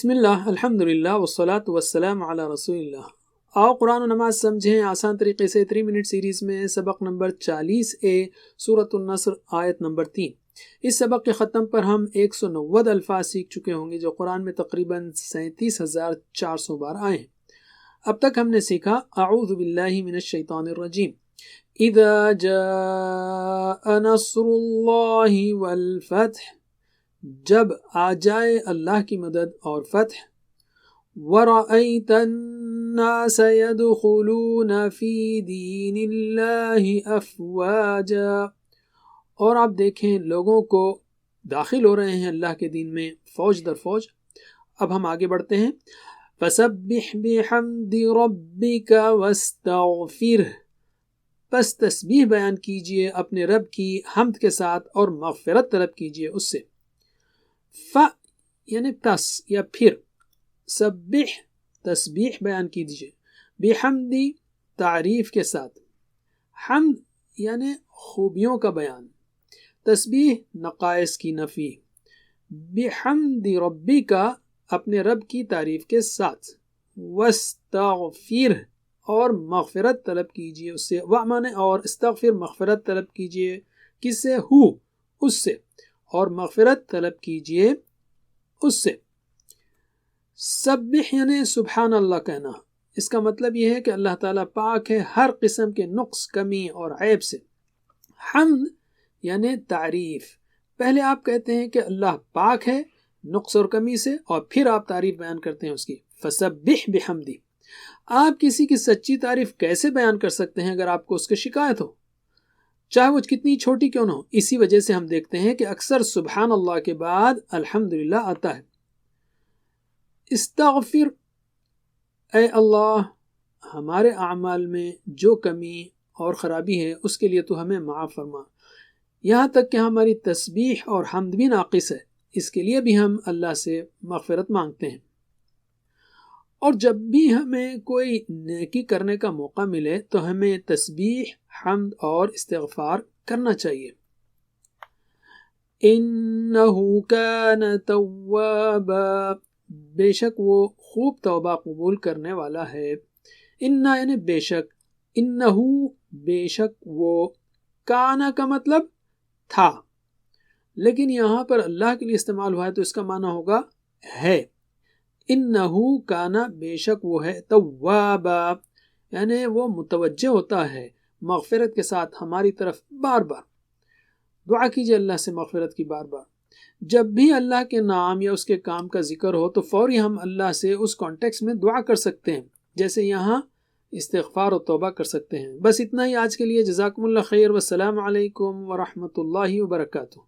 بسم اللہ الحمدللہ والصلاة والسلام علی رسول اللہ۔ آؤ قرآن و نماز سمجھیں آسان طریقے سے 3 منٹ سیریز میں سبق نمبر 40A سورۃ النصر آیت نمبر 3۔ اس سبق کے ختم پر ہم 190 الفاظ سیکھ چکے ہوں گے جو قرآن میں تقریباً 37,400 بار آئے ہیں۔ اب تک ہم نے سیکھا اعوذ باللہ من الشیطان الرجیم، اذا جاء نصر اللہ والفتح، جب آ جائے اللہ کی مدد اور فتح، وَرَأَيْتَ النَّاسَ يَدْخُلُونَ فِي دِينِ اللَّهِ أَفْوَاجًا، اور آپ دیکھیں لوگوں کو داخل ہو رہے ہیں اللہ کے دین میں فوج در فوج۔ اب ہم آگے بڑھتے ہیں۔ فَسَبِّحْ بِحَمْدِ رَبِّكَ وَاسْتَغْفِرْهُ، پس تسبیح بیان کیجئے اپنے رب کی حمد کے ساتھ اور مغفرت طلب کیجئے اس سے۔ یعنی پس یا پھر، سبح تسبیح بیان کیجئے، بحمدی تعریف کے ساتھ، حمد یعنی خوبیوں کا بیان، تسبیح نقائص کی نفی، بحمد ربی کا اپنے رب کی تعریف کے ساتھ، واستغفر اور مغفرت طلب کیجئے اس سے، وَمَنِ اور استغفر مغفرت طلب کیجئے کس سے؟ ہو اس سے، اور مغفرت طلب کیجئے اس سے۔ سبح یعنی سبحان اللہ کہنا، اس کا مطلب یہ ہے کہ اللہ تعالیٰ پاک ہے ہر قسم کے نقص، کمی اور عیب سے۔ حمد یعنی تعریف، پہلے آپ کہتے ہیں کہ اللہ پاک ہے نقص اور کمی سے، اور پھر آپ تعریف بیان کرتے ہیں اس کی۔ فسبح بحمدی، آپ کسی کی سچی تعریف کیسے بیان کر سکتے ہیں اگر آپ کو اس کی شکایت ہو، چاہے وہ کتنی چھوٹی کیوں نہ ہو؟ اسی وجہ سے ہم دیکھتے ہیں کہ اکثر سبحان اللہ کے بعد الحمدللہ آتا ہے۔ استغفر، اے اللہ ہمارے اعمال میں جو کمی اور خرابی ہے اس کے لیے تو ہمیں معاف فرما، یہاں تک کہ ہماری تسبیح اور حمد بھی ناقص ہے، اس کے لیے بھی ہم اللہ سے مغفرت مانگتے ہیں۔ اور جب بھی ہمیں کوئی نیکی کرنے کا موقع ملے تو ہمیں تسبیح، حمد اور استغفار کرنا چاہیے۔ انہو کان توابا، بے شک وہ خوب توبہ قبول کرنے والا ہے۔ انہ یعنی بے شک، انہو بے شک وہ، کانا کا مطلب تھا، لیکن یہاں پر اللہ کے لیے استعمال ہوا ہے تو اس کا معنی ہوگا ہے۔ انہو کانا بے شک وہ ہے، توابا یعنی وہ متوجہ ہوتا ہے مغفرت کے ساتھ ہماری طرف بار بار۔ دعا کیجئے اللہ سے مغفرت کی بار بار۔ جب بھی اللہ کے نام یا اس کے کام کا ذکر ہو تو فوری ہم اللہ سے اس کانٹیکس میں دعا کر سکتے ہیں، جیسے یہاں استغفار و توبہ کر سکتے ہیں۔ بس اتنا ہی آج کے لیے، جزاکم اللہ خیر، والسلام علیکم ورحمۃ اللہ وبرکاتہ۔